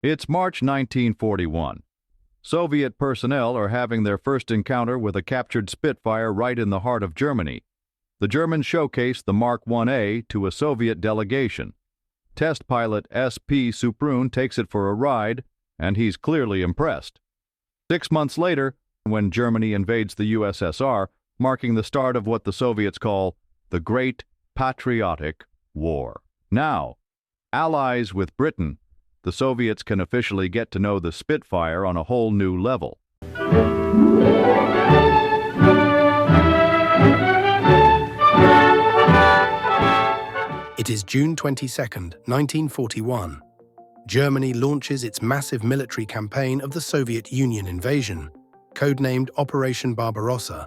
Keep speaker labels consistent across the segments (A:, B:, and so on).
A: It's March 1941. Soviet personnel are having their first encounter with a captured Spitfire right in the heart of Germany. The Germans showcase the Mark 1A to a Soviet delegation. Test pilot S.P. Suprun takes it for a ride, and he's clearly impressed. 6 months later, when Germany invades the USSR, marking the start of what the Soviets call the Great Patriotic War. Now, allies with Britain, the Soviets can officially get to know the Spitfire on a whole new level.
B: It is June 22nd, 1941. Germany launches its massive military campaign of the Soviet Union invasion, codenamed Operation Barbarossa.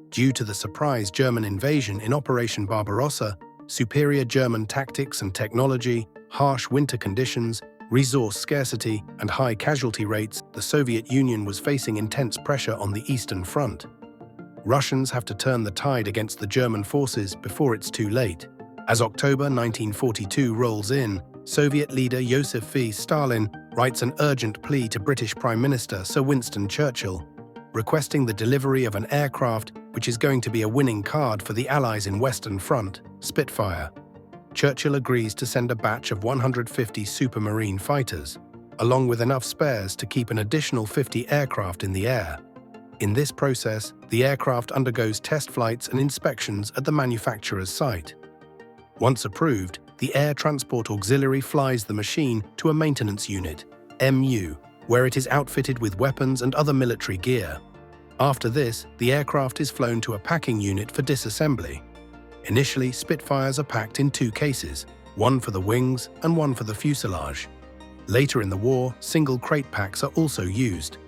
B: Due to the surprise German invasion in Operation Barbarossa, superior German tactics and technology, harsh winter conditions, resource scarcity, and high casualty rates, the Soviet Union was facing intense pressure on the Eastern Front. Russians have to turn the tide against the German forces before it's too late. As October 1942 rolls in, Soviet leader Joseph V. Stalin writes an urgent plea to British Prime Minister Sir Winston Churchill, requesting the delivery of an aircraft which is going to be a winning card for the Allies in Western Front, Spitfire. Churchill agrees to send a batch of 150 Supermarine fighters, along with enough spares to keep an additional 50 aircraft in the air. In this process, the aircraft undergoes test flights and inspections at the manufacturer's site. Once approved, the Air Transport Auxiliary flies the machine to a maintenance unit, MU, where it is outfitted with weapons and other military gear. After this, the aircraft is flown to a packing unit for disassembly. Initially, Spitfires are packed in 2 cases, one for the wings and one for the fuselage. Later in the war, single crate packs are also used.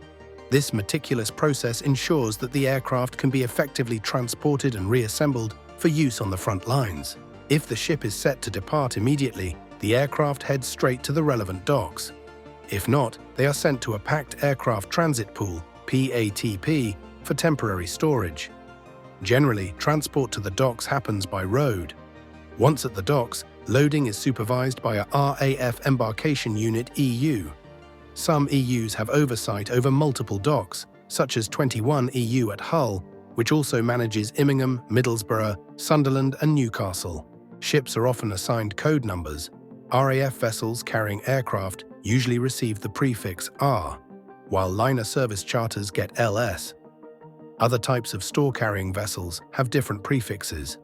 B: This meticulous process ensures that the aircraft can be effectively transported and reassembled for use on the front lines. If the ship is set to depart immediately, the aircraft heads straight to the relevant docks. If not, they are sent to a packed aircraft transit pool, PATP, for temporary storage. Generally, transport to the docks happens by road. Once at the docks, loading is supervised by a RAF Embarkation Unit EU. Some EUs have oversight over multiple docks, such as 21 EU at Hull, which also manages Immingham, Middlesbrough, Sunderland and Newcastle. Ships are often assigned code numbers. RAF vessels carrying aircraft usually receive the prefix R, while liner service charters get LS. Other types of store-carrying vessels have different prefixes.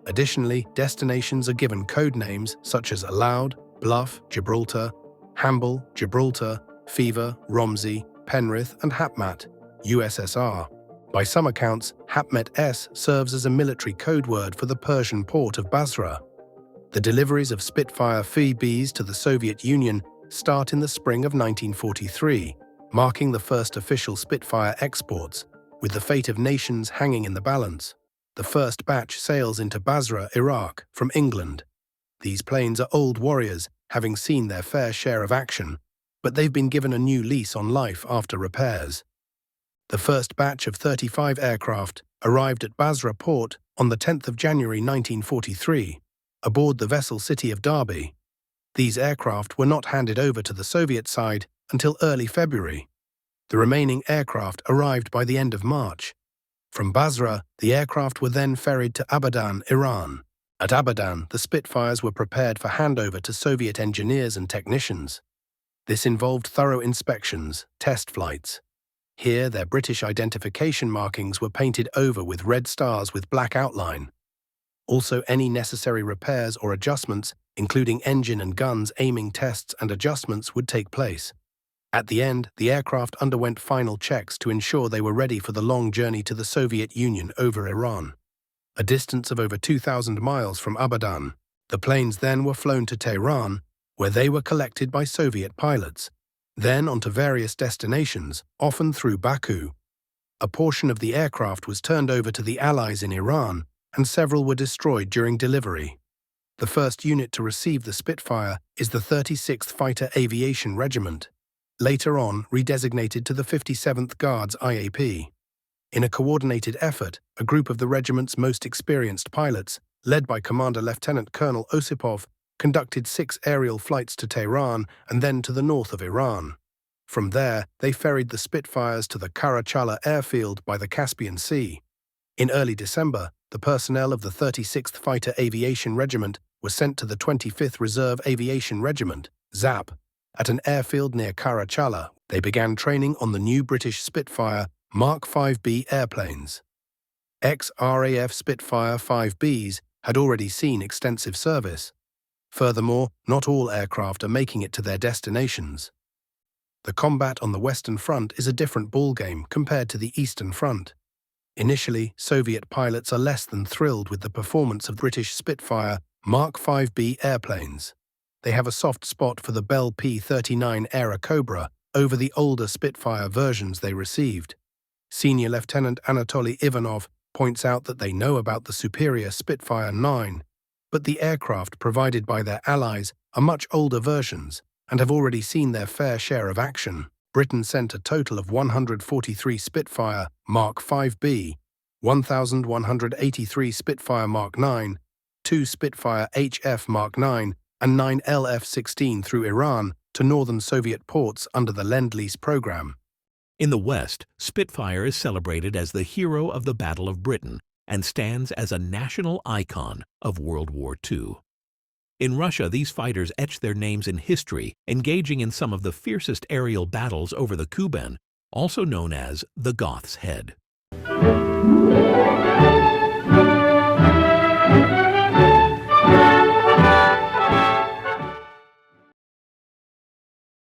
B: Additionally, destinations are given code names such as Allowed, Bluff, Gibraltar, Hamble, Gibraltar, Fever, Romsey, Penrith, and Hapmat, USSR. By some accounts, Hapmet S serves as a military code word for the Persian port of Basra. The deliveries of Spitfire Phi-Bs to the Soviet Union start in the spring of 1943, marking the first official Spitfire exports, with the fate of nations hanging in the balance. The first batch sails into Basra, Iraq, from England. These planes are old warriors, having seen their fair share of action, but they've been given a new lease on life after repairs. The first batch of 35 aircraft arrived at Basra port on the 10th of January 1943, aboard the vessel City of Derby. These aircraft were not handed over to the Soviet side until early February. The remaining aircraft arrived by the end of March. From Basra, the aircraft were then ferried to Abadan, Iran. At Abadan, the Spitfires were prepared for handover to Soviet engineers and technicians. This involved thorough inspections, test flights. Here, their British identification markings were painted over with red stars with black outline. Also, any necessary repairs or adjustments, including engine and guns aiming tests and adjustments, would take place. At the end, the aircraft underwent final checks to ensure they were ready for the long journey to the Soviet Union over Iran. A distance of over 2,000 miles from Abadan, the planes then were flown to Tehran, where they were collected by Soviet pilots, then onto various destinations, often through Baku. A portion of the aircraft was turned over to the Allies in Iran, and several were destroyed during delivery. The first unit to receive the Spitfire is the 36th Fighter Aviation Regiment, later on redesignated to the 57th Guards IAP. In a coordinated effort, a group of the regiment's most experienced pilots, led by Commander Lieutenant Colonel Osipov, conducted 6 aerial flights to Tehran and then to the north of Iran. From there, they ferried the Spitfires to the Karachala airfield by the Caspian Sea. In early December, the personnel of the 36th Fighter Aviation Regiment were sent to the 25th Reserve Aviation Regiment, ZAP. At an airfield near Karachala, they began training on the new British Spitfire Mark 5B airplanes. Ex-RAF Spitfire 5Bs had already seen extensive service. Furthermore, not all aircraft are making it to their destinations. The combat on the Western Front is a different ballgame compared to the Eastern Front. Initially, Soviet pilots are less than thrilled with the performance of British Spitfire Mark 5B airplanes. They have a soft spot for the Bell P-39 Era Cobra over the older Spitfire versions they received. Senior Lieutenant Anatoly Ivanov points out that they know about the superior Spitfire 9, but the aircraft provided by their allies are much older versions and have already seen their fair share of action. Britain sent a total of 143 Spitfire Mark 5B, 1,183 Spitfire Mark 9, 2 Spitfire HF Mark 9, and 9 LF-16 through Iran to northern Soviet ports under the Lend-Lease program.
C: In the West, Spitfire is celebrated as the hero of the Battle of Britain and stands as a national icon of World War II. In Russia, these fighters etch their names in history, engaging in some of the fiercest aerial battles over the Kuban, also known as the Goth's Head.